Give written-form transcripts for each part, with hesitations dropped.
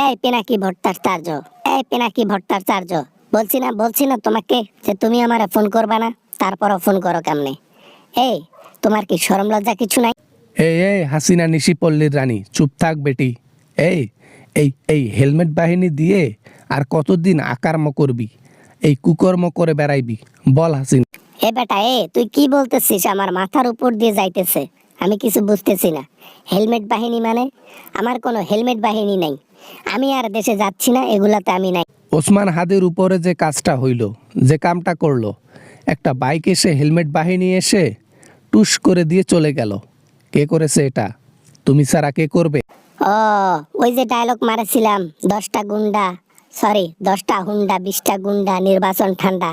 এই পিনাকি ভট্টাচার্য, এই পিনাকি ভট্টাচার্য, বলছি না তোমাকে যে তুমি আমারে ফোন করবা না, তারপরও ফোন করো কেমনে? এই, তোমার কি শরম লজ্জা কিছু নাই? এই হাসিনা নিশিপল্লীর রানী, চুপ থাক বেটি। এই এই এই হেলমেট বাহিনী দিয়ে আর কতদিন আকার্ম করবি? এই কুকর্ম করে বেড়াইবি? বল হাসিনা। এ বেটা, তুই কি বলতেছিস? আমার মাথার উপর দিয়ে যাইতেছে, আমি কিছু বুঝতেছি না। হেলমেট বাহিনী মানে? আমার কোনো হেলমেট বাহিনী নাই। আমি আর দেশে যাচ্ছি না, এগুলাতে আমি নাই। ওসমান হাদির উপরে যে কাজটা হইল, যে কামটা করলো, একটা বাইক এসে হেলমেট বাহিনী এসে টুস করে দিয়ে চলে গেল। কে করেছে এটা? তুমি ছাড়া কে করবে? ও, ওই যে ডায়লগ মারেছিলাম, 10টা হুন্ডা 20টা গুন্ডা, নির্বাচন ঠান্ডা।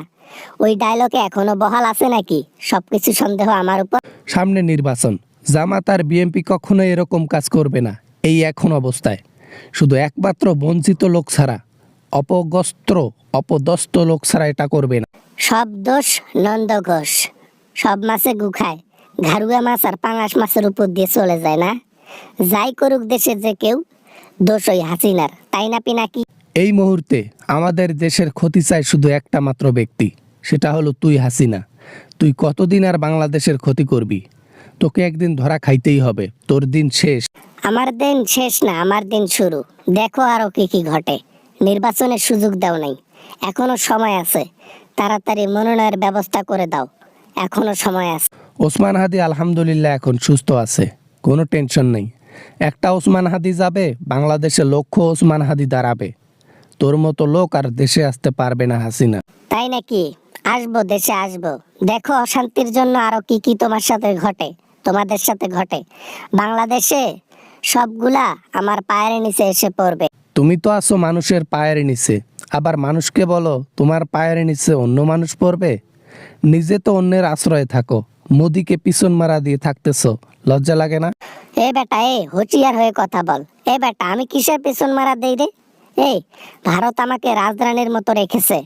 ওই ডায়লগে এখনো বহাল আছে নাকি? সবকিছু সন্দেহ আমার উপর। সামনে নির্বাচন, জামাত আর বিএনপি কখনো এরকম কাজ করবে না এই এখন অবস্থায়। শুধু একমাত্র বঞ্চিত লোক ছাড়া, অপদস্থ লোক ছাড়া এটা করবে না। সব দোষ নন্দ ঘোষ। সব মাছে গু খায়, ঘাড়ুয়া মাছ আর পাঙাশ মাছের উপর দিয়ে চলে যায় না? যাই করুক দেশে যে কেউ, দোষ ওই হাসিনার, তাই না পিনাকি? এই মুহূর্তে আমাদের দেশের ক্ষতি চায় শুধু একটা মাত্র ব্যক্তি, সেটা হলো তুই হাসিনা। তুই কতদিন আর বাংলাদেশের ক্ষতি করবি? তোকে একদিন ধরা খাইতেই হবে, তোর দিন শেষ। আমার দিন শেষ না, আমার দিন শুরু। দেখো আরো কি কি ঘটে। নির্বাচনের সুযোগ দাও নাই, এখনো সময় আছে। তাড়াতাড়ি মনোনয়নের ব্যবস্থা করে দাও, এখনো সময় আছে। ওসমান হাদি আলহামদুলিল্লাহ এখন সুস্থ আছে, কোনো টেনশন নেই। একটা ওসমান হাদি যাবে, বাংলাদেশে লক্ষ ওসমান হাদি দাঁড়াবে। তোর মতো লোক আর দেশে আসতে পারবে না হাসিনা। তাই নাকি? আসবো, দেশে আসবো। দেখো অশান্তির জন্য আরো কি কি তোমার সাথে ঘটে, তোমাদের সাথে ঘটে। বাংলাদেশে সবগুলা আমার পায়ের নিচে এসে পড়বে। তুমি তো আছো মানুষের পায়ের নিচে, আবার মানুষকে বলো তোমার পায়ের নিচে অন্য মানুষ পড়বে? নিজে তো অন্যের আশ্রয়ে থাকো, মোদিকে পিছন মারা দিয়ে থাকতেছো, লজ্জা লাগে না? এ বেটা, হুঁশিয়ার হয়ে কথা বল। এ বেটা, আমি কিসের পেছন মারা দেই রে? এই, ভারত আমাকে রাজরানীর মতো রেখেছে,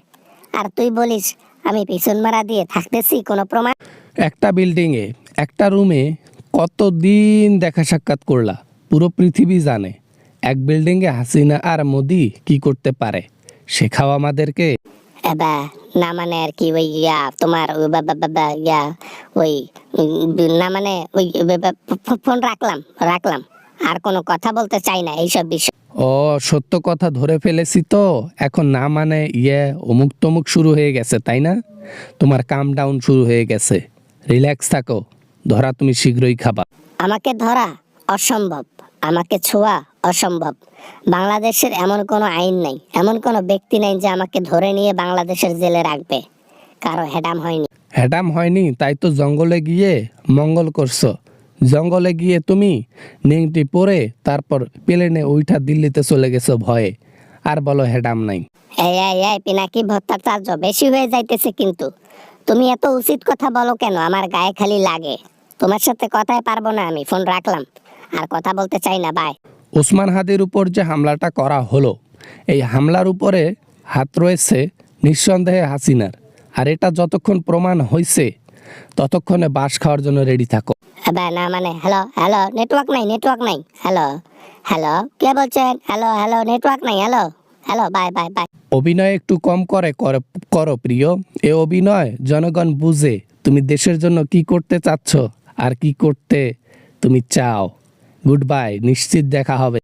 আর তুই বলিস আমি পিছন মারা দিয়ে থাকতেছি? কোনো প্রমাণ? একটা বিল্ডিংয়ে, একটা রুমে কতদিন দেখা সাক্ষাৎ করলা, পুরো পৃথিবী জানে। এক বিল্ডিংয়ে হাসিনা আর মোদি কি করতে পারে, শেখাও আমাদেরকে। এবা, না মানে আর কি, ওই তোমার ওই না মানে ওই ফোন রাখলাম। আর কোনো কথা বলতে চাই না এইসব বিষয়। ও, সত্য কথা ধরে ফেলেছি তো এখন। না মানে অমুক তমুক শুরু হয়ে গেছে, তাই না? তোমার কাম ডাউন শুরু হয়ে গেছে, রিল্যাক্স থাকো। ধরা তুমি শীঘ্রই খাবা। আমাকে ধরা অসম্ভব, আমাকে ছোঁয়া অসম্ভব। বাংলাদেশের এমন কোনো আইন নাই, এমন কোনো ব্যক্তি নাই যে আমাকে ধরে নিয়ে বাংলাদেশের জেলে রাখবে। কারো হেডাম হয়নি। হ্যাডাম হয়নি তাই তো জঙ্গলে গিয়ে মঙ্গল করছো। জঙ্গলে গিয়ে তুমি নিংটি পরে তারপর প্লেনে উঠা দিল্লিতে চলে গেছো ভয়ে, আর বলো হ্যাডাম নাই। এই পিনাকি ভট্টাচার্য, বেশি হয়ে যাইতেছে কিন্তু। তুমি এত উচিত কথা বলো কেন? আমার গায়ে খালি লাগে। তোমার সাথে কথাই পারবো না আমি, ফোন রাখলাম। আর কথা বলতে চাই না, বাই। ওসমান হাদির উপর যে হামলাটা করা হলো, এই হামলার উপরে হাত রয়েছে নিঃসন্দেহে হাসিনার। আর এটা যতক্ষণ প্রমাণ হয়েছে ততক্ষণে বাস খাওয়ার জন্য রেডি থাকো। না মানে, হ্যালো, নেটওয়ার্ক নাই। হ্যালো, কে বলছেন? হ্যালো, নেটওয়ার্ক নাই। Hello, bye. অভিনয় একটু কম করো প্রিয়। এ অভিনয় জনগণ বুঝে তুমি দেশের জন্য কি করতে চাচ্ছ আর কি করতে তুমি চাও। গুড বাই, নিশ্চিত দেখা হবে।